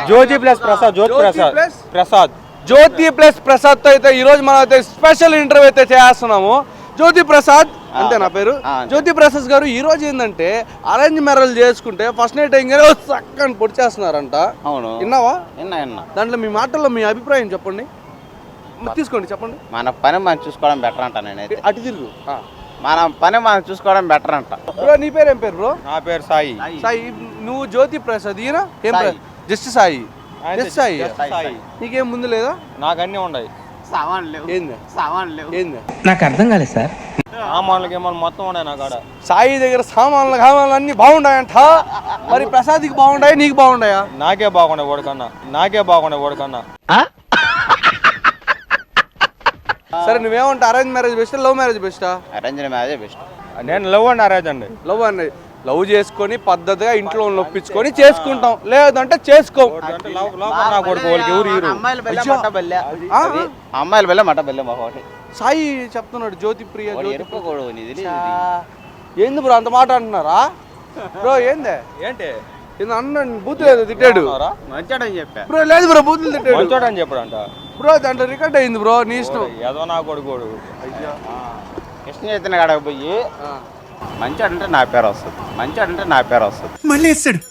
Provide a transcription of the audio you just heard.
జ్యోతి plus Prasad. జ్యోతి plus Prasad తో అయితే ఈ రోజు మనం అయితే స్పెషల్ ఇంటర్వ్యూ అయితే చేస్తున్నాము. జ్యోతి ప్రసాద్ అంతే నా పేరు. జ్యోతి ప్రసాద్ గారు ఈ రోజు ఏంటంటే అరేంజ్ మ్యారేజ్ చేసుకుంటే ఫస్ట్ నైట్ అయ్యి చక్కని పొడి చేస్తున్నారంట. అవును, విన్నావా? విన్నా. దాంట్లో మీ మాటల్లో మీ అభిప్రాయం చెప్పండి. తీసుకోండి, చెప్పండి. మన పని మనం చూసుకోవడం బెటర్ అంట. నేనైతే అటు తిరుగు. మన పని మనం చూసుకోవడం బెటర్ అంట. బ్రో నీ పేరు ఏం పేరు బ్రో? నా పేరు సాయి. సాయి. నువ్వు జ్యోతి ప్రసాద్, ఈయన ఏం పేరు? జస్ట్ సాయి. జస్ట్ సాయి. నీకేం ముందు లేదా? నాకు అన్నీ ఉన్నాయి. ఏంది నాకు అర్థం కాలేదు సార్. సామాన్లకి ఏమన్నా మొత్తం ఉన్నాయి నా కాడ. సాయి దగ్గర సామాన్లు అన్ని బాగుంటాయంట. మరి ప్రసాద్కి బాగుంటాయి, నీకు బాగుంటాయా? నాకే బాగుండే ఓడికన్నా. సరే నువ్వేమంటా? అరేంజ్ మ్యారేజ్ బెస్టా, లవ్ మ్యారేజ్ బెస్టా? Arrange marriage best. నేను లవ్ అండ్ అరేంజ్ అండి. లవ్ చేసుకొని పద్ధతిగా ఇంట్లో నొప్పించుకొని చేసుకుంటాం, లేదంటే చేసుకో. అమ్మాయిల బెల్ల మట బెల్ల ఒకటి. సాయి చెప్తున్నాడు జ్యోతి ప్రియ. ఏంది బ్రో అంత మాట అంటున్నారా బ్రో? ఏందే ఏంటి అన్న బూత్ లేదు తిట్టాడు మంచోడని చెప్పా బ్రో. లేదు బ్రో, బూతులు తిట్టాడు. మంచోడని చెప్పాడంట బ్రో. దాంట్లో రికార్డ్ అయింది బ్రో, నీ ఇష్టం. ఏదో నా కొడుకోడు కృష్ణ చైతన్య కాడకు పోయి మంచోడంటే నా పేరు వస్తుంది. మళ్ళీ వేస్తాడు.